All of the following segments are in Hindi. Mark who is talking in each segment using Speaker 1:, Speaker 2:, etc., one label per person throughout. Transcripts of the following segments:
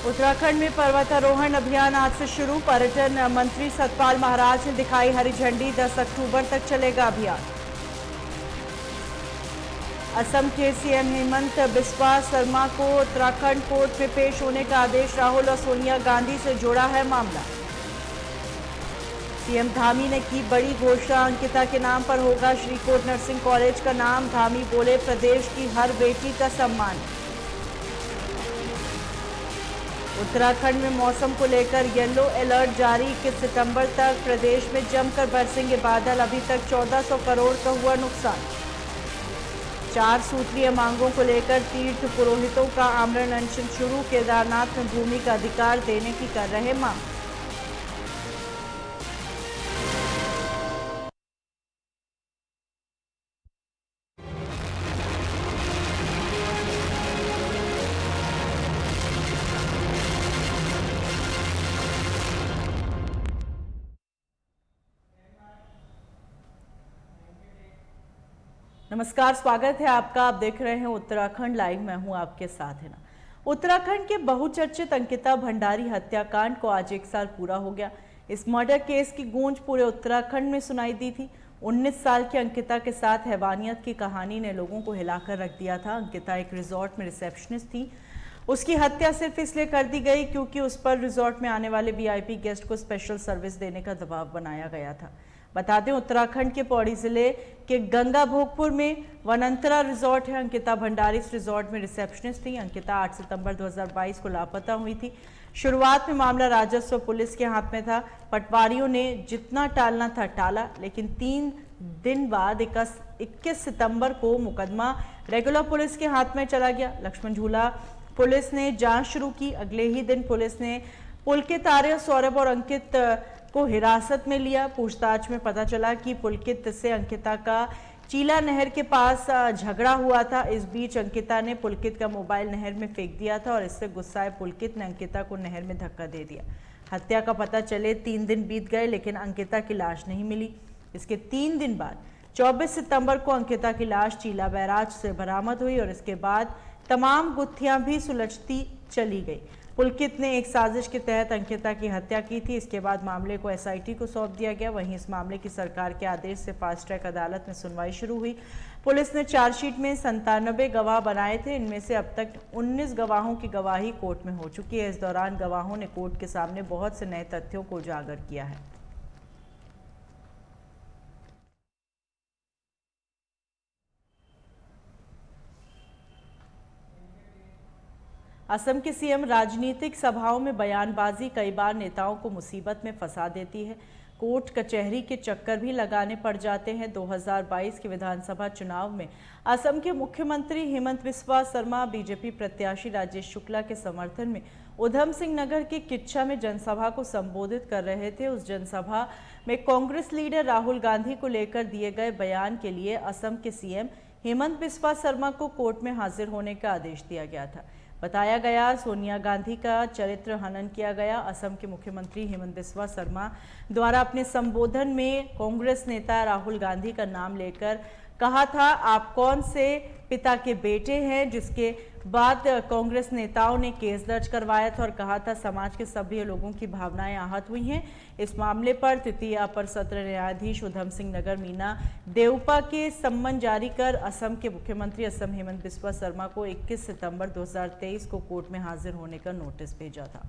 Speaker 1: उत्तराखंड में पर्वतारोहण अभियान आज से शुरू। पर्यटन मंत्री सतपाल महाराज ने दिखाई हरी झंडी। 10 अक्टूबर तक चलेगा अभियान। असम के सीएम हेमंत बिस्वा शर्मा को उत्तराखंड कोर्ट में पेश होने का आदेश। राहुल और सोनिया गांधी से जुड़ा है मामला। सीएम धामी ने की बड़ी घोषणा। अंकिता के नाम पर होगा श्रीकोट नर्सिंग कॉलेज का नाम। धामी बोले, प्रदेश की हर बेटी का सम्मान। उत्तराखंड में मौसम को लेकर येलो अलर्ट जारी। 21 सितंबर तक प्रदेश में जमकर बरसेंगे बादल। अभी तक 1400 करोड़ का हुआ नुकसान। 4 सूत्रीय मांगों को लेकर तीर्थ पुरोहितों का आमरण अनशन शुरू। केदारनाथ में भूमि का अधिकार देने की कर रहे मांग। नमस्कार, स्वागत है आपका। आप देख रहे हैं उत्तराखंड लाइव। मैं हूं आपके साथ है ना। उत्तराखंड के बहुचर्चित अंकिता भंडारी हत्याकांड को आज 1 साल पूरा हो गया। इस मर्डर केस की गूंज पूरे उत्तराखंड में सुनाई दी थी। 19 साल की अंकिता के साथ हैवानियत की कहानी ने लोगों को हिलाकर रख दिया था। अंकिता एक रिजॉर्ट में रिसेप्शनिस्ट थी। उसकी हत्या सिर्फ इसलिए कर दी गई क्योंकि उस पर रिजॉर्ट में आने वाले वीआईपी गेस्ट को स्पेशल सर्विस देने का दबाव बनाया गया था। बता दें, उत्तराखंड के पौड़ी जिले के गंगा भोगपुर में वनंतरा रिजॉर्ट है। अंकिता भंडारी इस रिजॉर्ट में रिसेप्शनिस्ट थी। अंकिता 8 सितंबर 2022 को लापता हुई थी। शुरुआत में मामला राजस्व पुलिस के हाथ में था। पटवारियों ने जितना टालना था टाला, लेकिन 3 दिन बाद 21 सितंबर को मुकदमा रेगुलर पुलिस के हाथ में चला गया। लक्ष्मण झूला पुलिस ने जांच शुरू की। अगले ही दिन पुलिस ने पुलकित, आर्य, सौरभ और अंकित को हिरासत में लिया। पूछताछ में पता चला कि पुलकित से अंकिता का चीला नहर के पास झगड़ा हुआ था। इस बीच अंकिता ने पुलकित का मोबाइल नहर में फेंक दिया था और इससे गुस्साए पुलकित ने अंकिता को नहर में धक्का दे दिया। हत्या का पता चले 3 दिन बीत गए, लेकिन अंकिता की लाश नहीं मिली। इसके 3 दिन बाद 24 सितंबर को अंकिता की लाश चीला बैराज से बरामद हुई और इसके बाद तमाम गुत्थियां भी सुलझती चली गई। पुलकित ने एक साजिश के तहत अंकिता की हत्या की थी। इसके बाद मामले को एसआईटी को सौंप दिया गया। वहीं इस मामले की सरकार के आदेश से फास्ट ट्रैक अदालत में सुनवाई शुरू हुई। पुलिस ने चार्जशीट में 97 गवाह बनाए थे। इनमें से अब तक 19 गवाहों की गवाही कोर्ट में हो चुकी है। इस दौरान गवाहों ने कोर्ट के सामने बहुत से नए तथ्यों को उजागर किया है। असम के सीएम राजनीतिक सभाओं में बयानबाजी कई बार नेताओं को मुसीबत में फंसा देती है। कोर्ट कचहरी के चक्कर भी लगाने पड़ जाते हैं। 2022 के विधानसभा चुनाव में असम के मुख्यमंत्री हेमंत बिस्वा शर्मा बीजेपी प्रत्याशी राजेश शुक्ला के समर्थन में उधम सिंह नगर के किच्छा में जनसभा को संबोधित कर रहे थे। उस जनसभा में कांग्रेस लीडर राहुल गांधी को लेकर दिए गए बयान के लिए असम के सीएम हेमंत बिस्वा शर्मा को कोर्ट में हाजिर होने का आदेश दिया गया था। बताया गया सोनिया गांधी का चरित्र हनन किया गया। असम के मुख्यमंत्री हेमंत बिस्वा शर्मा द्वारा अपने संबोधन में कांग्रेस नेता राहुल गांधी का नाम लेकर कहा था, आप कौन से पिता के बेटे हैं, जिसके बाद कांग्रेस नेताओं ने केस दर्ज करवाया था और कहा था समाज के सभी लोगों की भावनाएं आहत हुई हैं। इस मामले पर तृतीय अपर सत्र न्यायाधीश उधम सिंह नगर मीना देउपा के सम्मन जारी कर असम के मुख्यमंत्री असम हेमंत बिस्वा शर्मा को 21 सितंबर 2023 को कोर्ट में हाजिर होने का नोटिस भेजा था।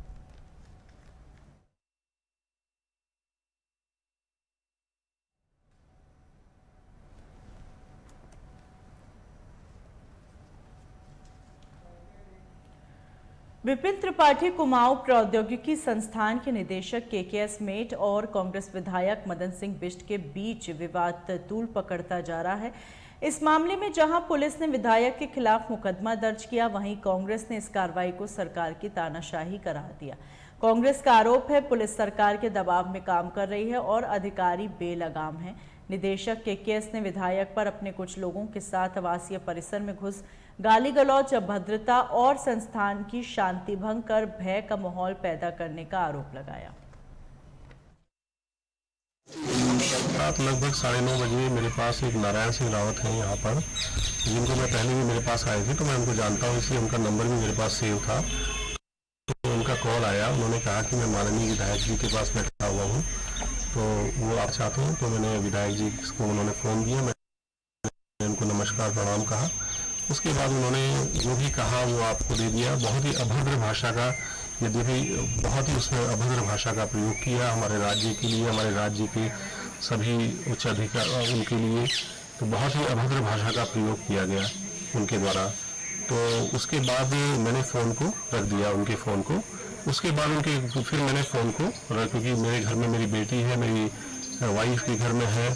Speaker 1: विपिन त्रिपाठी कुमाऊं प्रौद्योगिकी संस्थान के निदेशक केकेएस मेट और कांग्रेस विधायक मदन सिंह बिष्ट के बीच विवाद तूल पकड़ता जा रहा है। इस मामले में जहां पुलिस ने विधायक के खिलाफ मुकदमा दर्ज किया, वहीं कांग्रेस ने इस कार्रवाई को सरकार की तानाशाही करार दिया। कांग्रेस का आरोप है पुलिस सरकार के दबाव में काम कर रही है और अधिकारी बेलगाम हैं। निदेशक केकेएस ने विधायक पर अपने कुछ लोगों के साथ आवासीय परिसर में घुस गाली गलौज, अभद्रता और संस्थान की शांति भंग कर भय का माहौल पैदा करने का आरोप लगाया।
Speaker 2: रात लगभग 9:30 बजे मेरे पास एक नारायण सिंह रावत हैं यहाँ पर, जिनको मैं पहले भी मेरे पास आए थे, तो मैं उनको जानता हूँ, इसलिए उनका नंबर भी मेरे पास सेव था। तो उनका कॉल आया, उन्होंने कहा कि मैं माननीय विधायक जी के पास बैठा हुआ हूँ, तो वो आप चाहते हैं। तो मैंने विधायक जी को उन्होंने फ़ोन किया, मैंने उनको नमस्कार प्रणाम कहा। उसके बाद उन्होंने जो भी कहा वो आपको दे दिया। बहुत ही अभद्र भाषा का, यद्यपि बहुत ही उसमें अभद्र भाषा का प्रयोग किया हमारे राज्य के लिए, हमारे राज्य के सभी उच्च अधिकारी उनके लिए, तो बहुत ही अभद्र भाषा का प्रयोग किया गया उनके द्वारा। तो उसके बाद मैंने फ़ोन को रख दिया, उनके फ़ोन को। उसके बाद फिर मैंने फ़ोन को क्योंकि मेरे घर में मेरी बेटी है, मेरी वाइफ के घर में है,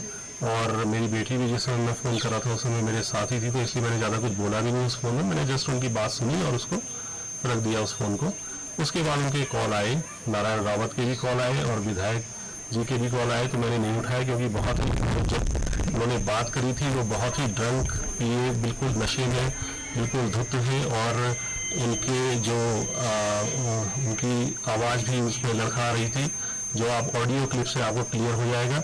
Speaker 2: और मेरी बेटी भी जिस समय मैं फ़ोन कर रहा था उस समय मेरे साथ ही थी, तो इसलिए मैंने ज़्यादा कुछ बोला भी नहीं उस फ़ोन में। मैंने जस्ट उनकी बात सुनी और उसको रख दिया उस फ़ोन को। उसके बाद उनके कॉल आए, नारायण रावत के भी कॉल आए और विधायक जी के भी कॉल आए, तो मैंने नहीं उठाया क्योंकि बहुत ही जब उन्होंने बात करी थी वो बहुत ही ड्रंक पिए, बिल्कुल नशे में, बिल्कुल धुत थे, और उनके जो उनकी आवाज़ भी उसमें लड़खड़ा रही थी, जो आप ऑडियो क्लिप से आपको क्लियर हो जाएगा,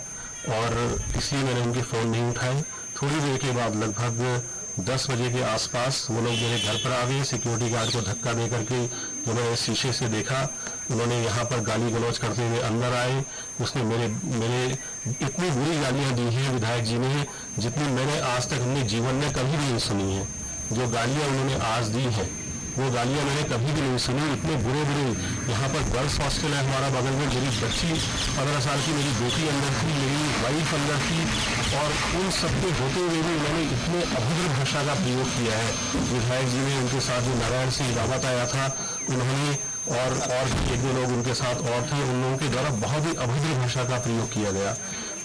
Speaker 2: और इसलिए मैंने उनके फ़ोन नहीं उठाए। थोड़ी देर के बाद लगभग 10 बजे के आसपास वो लोग मेरे घर पर आ गए। सिक्योरिटी गार्ड को धक्का दे करके जो मैंने शीशे से देखा, उन्होंने यहाँ पर गाली गलौज करते हुए अंदर आए। उसने मेरे इतनी बुरी गालियाँ दी हैं विधायक जी ने, जितनी मैंने आज तक अपने जीवन में कभी नहीं सुनी है। जो गालियाँ उन्होंने आज दी हैं वो गालियाँ मैंने कभी भी नहीं सुनी। इतने बुरे यहाँ पर गर्ल्स हॉस्टल है हमारा बगल में, मेरी बच्ची 15 साल की मेरी बेटी अंदर थी, मेरी वाइफ अंदर थी, और उन सबके होते हुए भी उन्होंने इतने अभद्र भाषा का प्रयोग किया है। विधायक जी ने, उनके साथ जो नारायण सिंह रावत आया था, उन्होंने और एक दो लोग उनके साथ और थे, उन लोगों के द्वारा बहुत ही अभद्र भाषा का प्रयोग किया गया।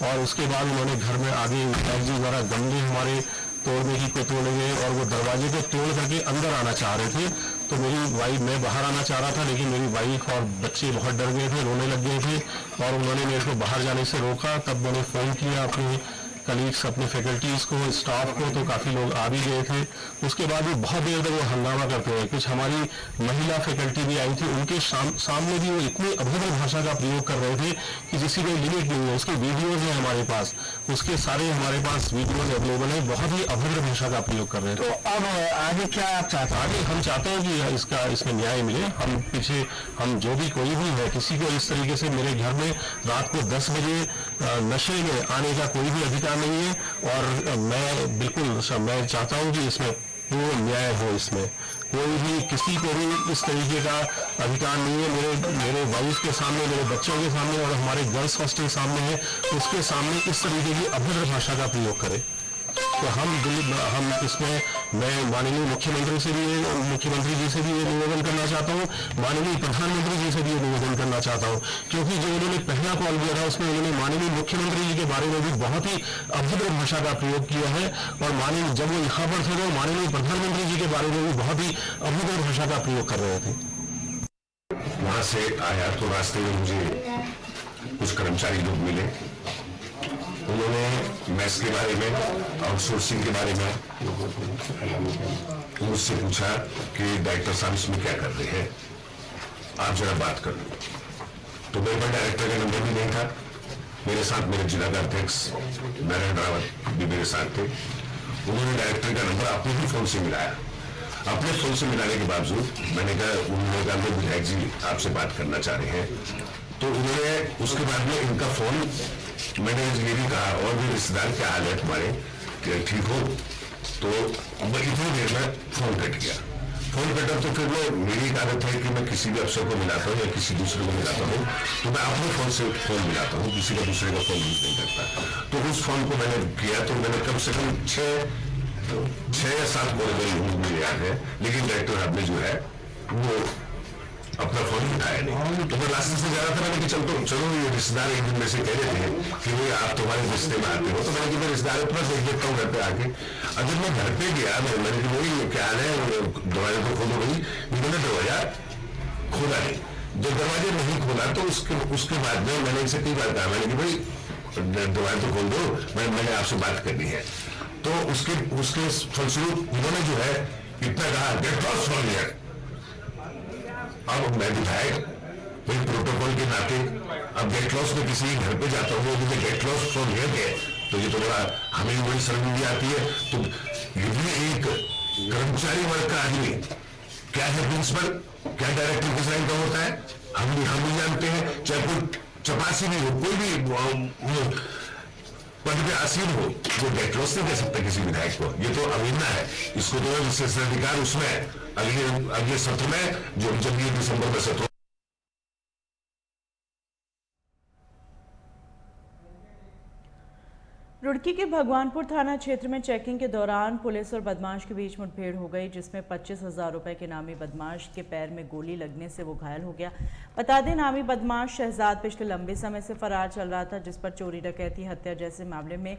Speaker 2: और उसके बाद उन्होंने घर में आगे विधायक जी द्वारा गमले हमारे तोड़ने की को तोड़े गए, और वो दरवाजे को तोड़ करके अंदर आना चाह रहे थे। तो मेरी वाइफ, मैं बाहर आना चाह रहा था, लेकिन मेरी वाइफ और बच्चे बहुत डर गए थे, रोने लग गए थे, और उन्होंने मेरे को बाहर जाने से रोका। तब मैंने फ़ोन किया अपने कलीग्स, अपने फैकल्टीज़ को, स्टाफ को, तो काफ़ी लोग आ भी गए थे। उसके बाद भी बहुत देर तक वो हंगामा करते रहे। कुछ हमारी महिला फैकल्टी भी आई थी, उनके सामने भी वो इतनी अभद्र भाषा का प्रयोग कर रहे थे कि जिसकी कोई लिमिट नहीं है। उसके वीडियोज़ हैं हमारे पास, उसके सारे हमारे पास वीडियोज़ अवेलेबल है। बहुत ही अभद्र भाषा का प्रयोग कर रहे थे।
Speaker 3: तो अब आगे क्या आप चाहते हैं?
Speaker 2: आगे हम चाहते हैं कि इसमें न्याय मिले। हम जो भी कोई भी है, किसी को इस तरीके से मेरे घर में रात को 10 बजे नशे में आने का कोई भी अधिकार नहीं है, और मैं बिल्कुल मैं चाहता हूं कि इसमें पूर्ण न्याय हो। इसमें कोई भी किसी को भी इस तरीके का अधिकार नहीं है। मेरे वाइफ के सामने, मेरे बच्चों के सामने, और हमारे गर्ल्स हॉस्टल सामने है, उसके सामने इस तरीके की अभद्र भाषा का प्रयोग करे। तो हम इसमें मैं माननीय मुख्यमंत्री जी से भी ये निवेदन करना चाहता हूँ, माननीय प्रधानमंत्री जी से भी ये निवेदन करना चाहता हूँ, क्योंकि जो उन्होंने पहला कॉल किया था उसमें उन्होंने माननीय मुख्यमंत्री जी के बारे में भी बहुत ही अभद्र भाषा का प्रयोग किया है, और जब वो यहाँ पर थे तो माननीय प्रधानमंत्री जी के बारे में भी बहुत ही अभद्र भाषा का प्रयोग कर रहे थे।
Speaker 4: वहां से आया तो रास्ते में मुझे कुछ कर्मचारी लोग मिले। उन्होंने मैस के बारे में, आउटसोर्सिंग के बारे में मुझसे पूछा कि डायरेक्टर साहब इसमें क्या कर रहे हैं, आप जरा बात कर लो। तो मेरे पास डायरेक्टर का नंबर भी नहीं था। मेरे साथ मेरे जिला का अध्यक्ष नारायण रावत भी मेरे साथ थे। उन्होंने डायरेक्टर का नंबर अपने ही फोन से मिलाया। अपने फोन से मिलाने के बावजूद मैंने कहा, उन्होंने कहा विधायक जी आपसे बात करना चाह रहे हैं। तो उन्होंने उसके बाद में इनका फोन, मैंने ये भी कहा और भी रिश्तेदार क्या हाल है तुम्हारे, ठीक हो? तो इतनी देर में फोन कट गया। फोन कटा तो फिर मेरी आदत है कि मैं किसी भी अफसर को मिलाता हूँ या किसी दूसरे को मिलाता हूँ, तो मैं अपने फोन से फोन मिलाता हूँ, किसी का दूसरे का फोन यूज नहीं करता। तो उस फोन को मैंने किया, तो मैंने कम से कम 6 या 7 कॉल करी, मुझे याद है, लेकिन डायरेक्टर साहब ने जो है वो अपना फोन उठाया नहीं। तो मैं रास्ते से जा रहा था, मैंने कि चलो ये रिश्तेदार एक दिन में से कह रहे थे कि भाई आप तुम्हारे रिश्ते में आते हो, तो मैंने कि मैं रिश्तेदार अपना देख लेता हूँ घर पे आके। अगर मैं घर पे गया, मैंने कि भाई क्या हाल है, दरवाजे को खोलो भाई। मैंने दरवाजा खोला नहीं। जब दरवाजा नहीं खोला तो उसके बाद में मैंने इनसे कई बार कहा, मैंने कि भाई दरवाजा तो खोल दो, मैंने आपसे बात करनी है। तो उसके फलस्वरूप उन्होंने जो है इतना कहा, गेट लॉस्ट फ्रॉम हियर। अब मैं विधायक भाई प्रोटोकॉल के नाते अब गेट लॉस में किसी घर पे जाता हूँ, मुझे गेट लॉस फ्रॉम हियर है, तो ये तो बड़ा हमें भी बड़ी शर्मिंदगी आती है। तो यदि एक कर्मचारी वर्ग का आदमी क्या है प्रिंसिपल, क्या डायरेक्टर डिजाइन का होता है, हम भी जानते हैं। चाहे कोई चपासी भी हो, कोई भी पद पे आसीन हो, वो गेट लॉस नहीं दे सकता किसी विधायक को। ये तो अवहेलना है, इसको तो विशेषाधिकार उसमें अगले सत्र में, जो जब ये दिसंबर में सत्र।
Speaker 1: रुड़की के भगवानपुर थाना क्षेत्र में चेकिंग के दौरान पुलिस और बदमाश के बीच मुठभेड़ हो गई, जिसमें 25,000 रुपए के नामी बदमाश के पैर में गोली लगने से वो घायल हो गया। बता दें, नामी बदमाश शहजाद पिछले लंबे समय से फरार चल रहा था, जिस पर चोरी, डकैती, हत्या जैसे मामले में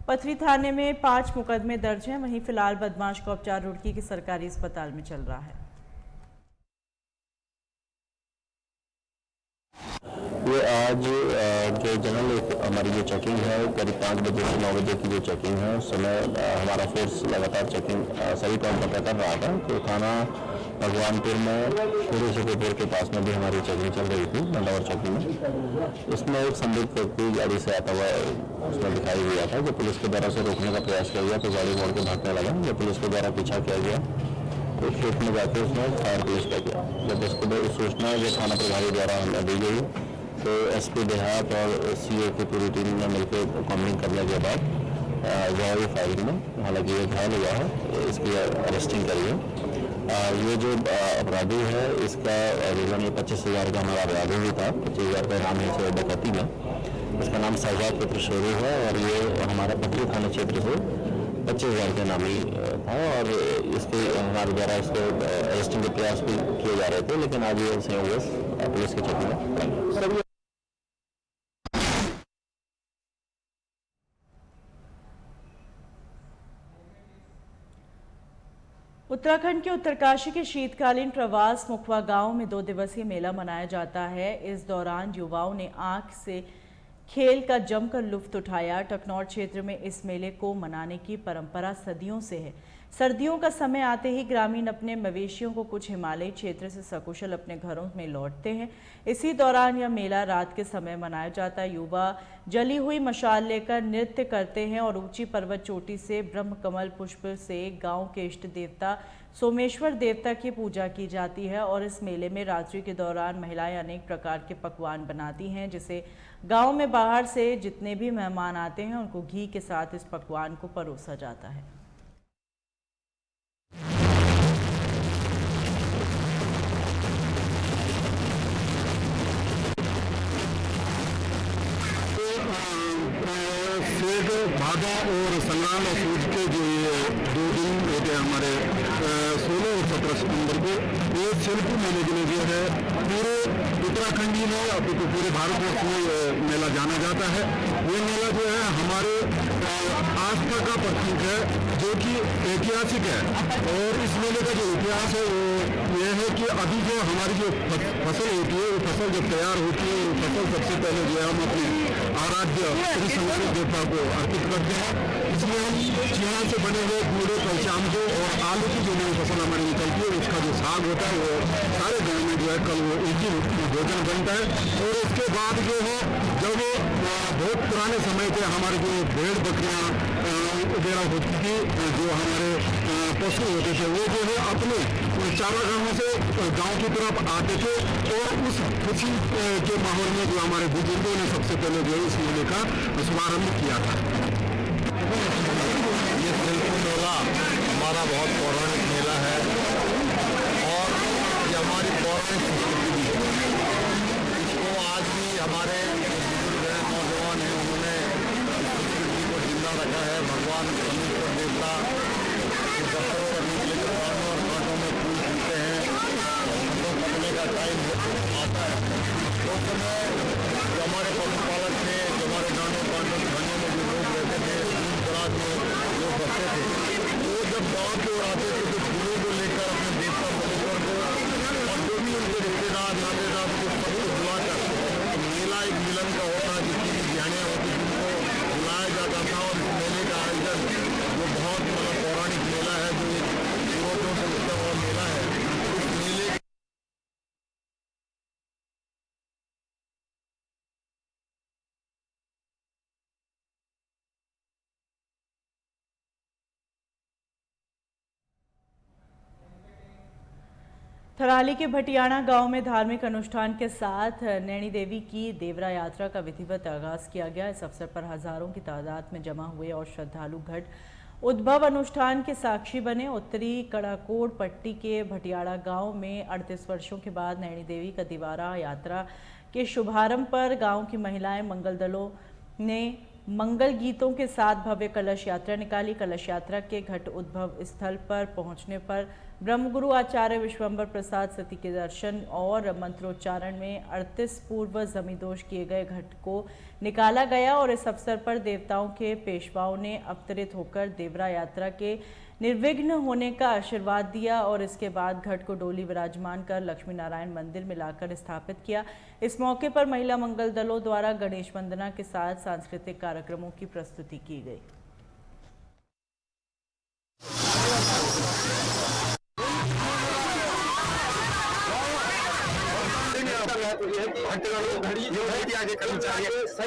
Speaker 1: पथरी थाने में 5 मुकदमे दर्ज हैं। वहीं फिलहाल बदमाश का उपचार रुड़की के सरकारी अस्पताल में चल रहा है।
Speaker 3: ये आज जो जनरल हमारी जो चेकिंग है, करीब 5 बजे से 9 बजे की जो चेकिंग है, उस समय हमारा फोर्स लगातार चेकिंग सही काउंटर पर कर रहा था। तो थाना भगवानपुर में पूरे सुखपुर के पास में भी हमारी चेकिंग चल रही थी, नंबर चेकिंग में। इसमें एक संदिग्ध व्यक्ति गाड़ी से आता हुआ उसमें दिखाई दिया था, जो पुलिस के द्वारा से रोकने का प्रयास किया गया तो गाड़ी मोड़ के भागने लगा। जब पुलिस के द्वारा पीछा किया गया तो खेत में जाकर उसने फायर पुलिस का किया। जब उसको सूचना जो थाना प्रभारी द्वारा हमें दी गई तो एसपी देहात और सीओ की पूरी टीम ने मिलकर कॉम्बिंग करने के बाद जवाबी फायरिंग में, हालांकि ये घायल हुआ है, इसकी अरेस्टिंग करी है। ये जो अपराधी है, इसका रीजन ये 25,000 का हमारा अपराधी भी था। 25,000 का नाम है डकैती में। इसका नाम शहजाद पुत्र शेरू है और ये हमारा पथरी थाना क्षेत्र से 25,000 के नामी था। और इसके हमारे द्वारा इसको अरेस्टिंग के प्रयास भी किए जा रहे थे, लेकिन आज ये संयोगवश पुलिस के चक्कर में।
Speaker 1: उत्तराखंड के उत्तरकाशी के शीतकालीन प्रवास मुखवा गांव में 2 दिवसीय मेला मनाया जाता है। इस दौरान युवाओं ने आंख से खेल का जमकर लुत्फ उठाया। टकनौर क्षेत्र में इस मेले को मनाने की परंपरा सदियों से है। सर्दियों का समय आते ही ग्रामीण अपने मवेशियों को कुछ हिमालयी क्षेत्र से सकुशल अपने घरों में लौटते हैं। इसी दौरान यह मेला रात के समय मनाया जाता है। युवा जली हुई मशाल लेकर नृत्य करते हैं और ऊंची पर्वत चोटी से ब्रह्म कमल पुष्प से गांव के इष्ट देवता सोमेश्वर देवता की पूजा की जाती है। और इस मेले में रात्रि के दौरान महिलाएं अनेक प्रकार के पकवान बनाती हैं, जिसे गांव में बाहर से जितने भी मेहमान आते हैं उनको घी के साथ इस पकवान को परोसा जाता है।
Speaker 2: सेठ भादा और संग्राम और सूझ के जो ये 2 दिन होते हैं हमारे 16 और 17 सितंबर को, ये शिल्प मेले के लिए है। पूरे उत्तराखंड में अब तो पूरे भारतवर्ष में मेला जाना जाता है। ये मेला जो है हमारे आस्था का प्रतीक है, जो कि ऐतिहासिक है। और इस मेले का जो इतिहास है वो ये है कि अभी जो हमारी जो फसल होती है, वो फसल जब तैयार होती है, वो फसल सबसे पहले जो है हम अपने आराध्य श्री शंकर देवता को अर्पित करते हैं। इसमें हम चीना से बने हुए कूड़े कलशाम को और आलू की जो नई फसल हमारी निकलती है, उसका जो साग होता है, वो सारे गाँव में जो है कल वो एक ही भोजन बनता है। और उसके बाद जो है जब वो बहुत पुराने समय के हमारे जो भेड़ बकरियाँ वगैरह होती थी, जो हमारे पशु होते थे, वो जो है अपने चारागाहों से गांव की तरफ आते थे। और उस खुशी के माहौल में जो हमारे बुजुर्गों ने सबसे पहले जो है इस मेले का शुभारंभ किया था।
Speaker 3: ये शिल्प मेला हमारा बहुत पौराणिक मेला है और ये हमारी पौराणिक संस्कृति भी है। इसको आज भी हमारे नौजवान हैं, उन्होंने संस्कृति को जिंदा रखा है। भगवान सोमेश्वर देवता दर्शन करने के लिए दुकानों और घाटों में फूल खिलते हैं। फसलों पकने का टाइम आता है, उस समय जो हमारे पशुपालक थे, जो हमारे गाँव में जो लोग रहते थे, दूर दराज में लोग बसते थे, वो जब गाँव की ओर आते थे तो फूलों को लेकर अपने देवता सोमेश्वर को और जो भी उनके रिश्तेदार नातेदार को सबको बुलाकर मेला एक मिलन का होता है, जिसकी भी ध्यानियाँ होती थी, उनको बुलाया जाता था। और इस मेले का आयोजन जो बहुत पौराणिक मेला है, जो पूर्वजों से उठता हुआ मेला है, इस मेले
Speaker 1: थराली के भटियाणा गांव में धार्मिक अनुष्ठान के साथ नैनी देवी की देवरा यात्रा का विधिवत आगाज किया गया। इस अवसर पर हजारों की तादाद में जमा हुए और श्रद्धालु घट उद्भव अनुष्ठान के साक्षी बने। उत्तरी कड़ाकोड़ पट्टी के भटियाणा गांव में 38 वर्षों के बाद नैनी देवी का देवरा यात्रा के शुभारंभ पर गांव की महिलाएं मंगल दलों ने मंगल गीतों के साथ भव्य कलश यात्रा निकाली। कलश यात्रा के घट उद्भव स्थल पर पहुंचने पर ब्रह्मगुरु आचार्य विश्वंभर प्रसाद सती के दर्शन और मंत्रोच्चारण में 38 पूर्व जमींदोज किए गए घट को निकाला गया और इस अवसर पर देवताओं के पेशवाओं ने अवतरित होकर देवरा यात्रा के निर्विघ्न होने का आशीर्वाद दिया और इसके बाद घट को डोली विराजमान कर लक्ष्मी नारायण मंदिर में लाकर स्थापित किया। इस मौके पर महिला मंगल दलों द्वारा गणेश वंदना के साथ सांस्कृतिक कार्यक्रमों की प्रस्तुति की गई।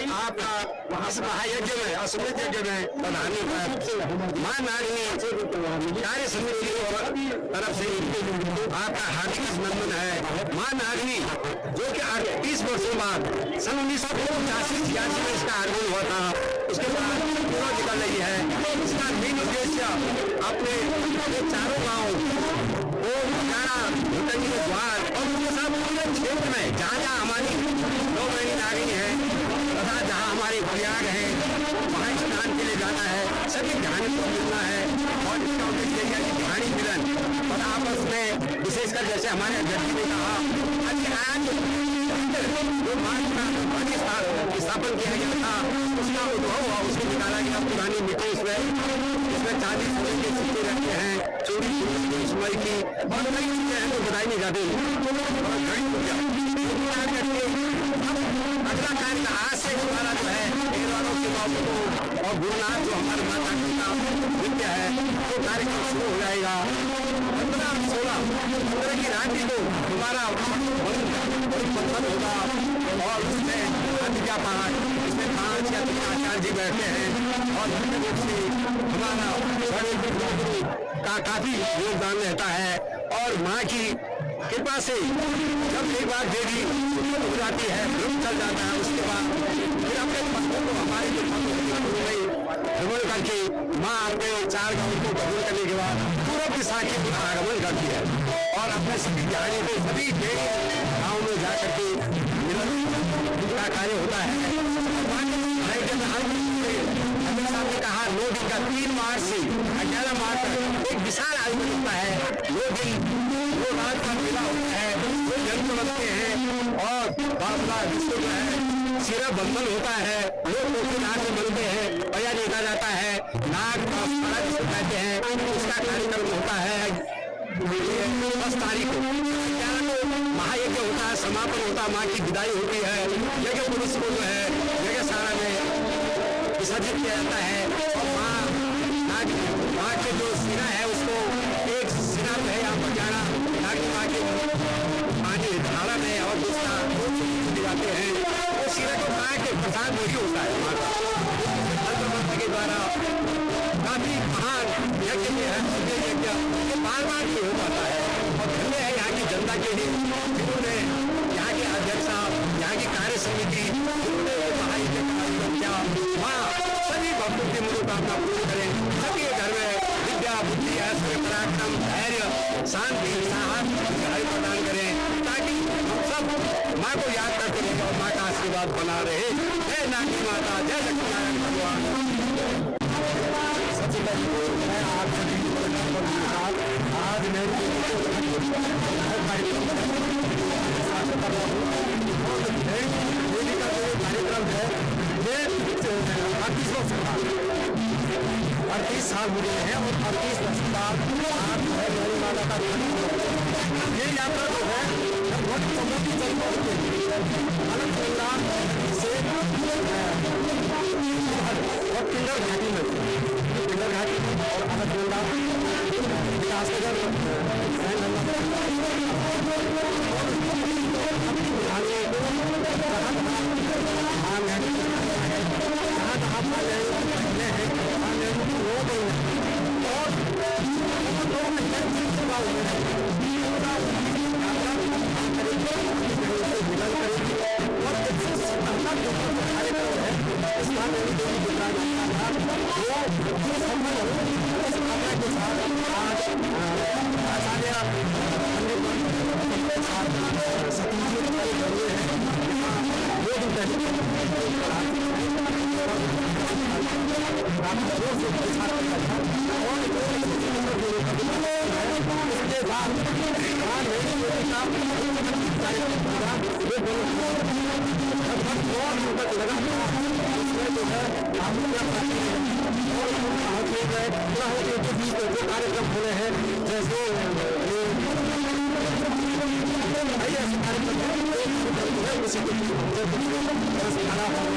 Speaker 5: आपका महायज्ञ में अश्वमेध यज्ञ में प्रधानी मां नारिणी कार्य समिति की तरफ से आपका हार्दिक अभिनंदन है। मां नारिणी जो कि 38 वर्षों बाद सन 1985 में इसका आगमन हुआ था, उसके बाद पूरा निकल रही है। इसका मेन उद्देश्य अपने चारों गाँव वो भूतनी के द्वार और उनके साथ पूरे क्षेत्र में जहाँ हमारी दो बहनी नारिणी है तथा जहाँ हमारे प्रयाग है वहाँ स्नान के लिए जाना है, सभी ध्यान को मिलना है और इसका उद्देश्य यही है कि ध्यानी मिलन और आपस में विशेषकर जैसे हमारे अध्यक्ष ने कहा आज जो मार्ग का स्थापन किया गया था उसका उद्भव हुआ, उसको निकाला गया पुरानी मिट्टी इसमें 40 सोने के सिक्के रखे हैं, चोरी समय की और कई चीजें हैं जो बताई नहीं जाती अगला कार्य आज से हमारा जो है परिवारों के बाबू और गुरुनाथ जो हमारे माता पिता विद्या है वो कार्यक्रम शुरू हो जाएगा। 15-16 की रात्रि को हमारा बंधन होगा और उसमें विद्या पाठ इसमें 5 या 3 आचार्य जी बैठे हैं और मुख्य रूप से हमारा बड़े गुरु का काफी योगदान रहता है और माँ की कृपा से जब एक बार देवी हो जाती है ब्रह्म चल जाता है, उसके बाद फिर अपने पत्थरों को हमारे जो भ्रमण करके माँ अपने 4 गाँव को भ्रमण करने के बाद पूर्व दिशा की आगमन करती है और अपने सभी ध्यानी को सभी गाँव में जाकर के का कार्य होता है। ने कहा 9 दिन का 3 मार्च से 11 मार्च तक एक विशाल आयोजन होता है। 2 दिन 2 रात का मेला होता है, 2 जन्म बनते हैं और बाबला विश्व जो है सिरा बंधन होता है, लोग नाग में बनते हैं, पया देखा जाता है, नाग का सारा जिसको कहते हैं उसका कार्यक्रम होता है 10 तारीख को। 11 को महायज्ञ होता है, समापन होता है, माँ की विदाई होती है, यज्ञ पुरुष को जो है यज्ञ सारा में विसर्जित किया जाता है और माँ के जो सिरा है उसको एक सिरा जो है यहाँ पर जाना नागी माँ के पानी धारा में और दूसरा चले जाते हैं। वो सिरा को माँ के प्रसाद वही होता है माँ का के द्वारा काफी महान यज्ञ में है। यज्ञ ये बार नहीं हो पाता है और धन्य है यहाँ की जनता के लिए जिन्होंने यहाँ के अध्यक्ष साहब यहाँ की कार्य समिति जिन्होंने महायज्ञ का आयोजन किया। माँ सभी भक्तों की मनोकामना पूरी करें, सभी घर में विद्या बुद्धि ऐश्वर्य पराक्रम धैर्य शांति साहस प्रदान करें ताकि हम सब माँ को याद करते रहें और माँ का आशीर्वाद बना रहे। जय नागी माता, जय लक्ष्मी नारायण भगवान। सबसे पहले मैं आप सभी आज कार्यक्रम है ये 38 साल हो गए हैं और 38 वर्ष बाद मेरी माता का ये यात्रा जो है बहुत चौमुखी चल पड़ती है अलग से और पिंडर घाटी में और अलग विकासनगर और मिलन करेगी और इससे सफलता जो कार्यक्रम है स्थान देवी गुजरात का वो सफल इस भावना के साथ आज आचार्य सतीजी हमारे घर में है वो दिन तक इसके बाद जो कार्यक्रम हो रहे हैं जैसे खाना हो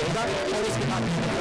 Speaker 5: गया और इसके बाद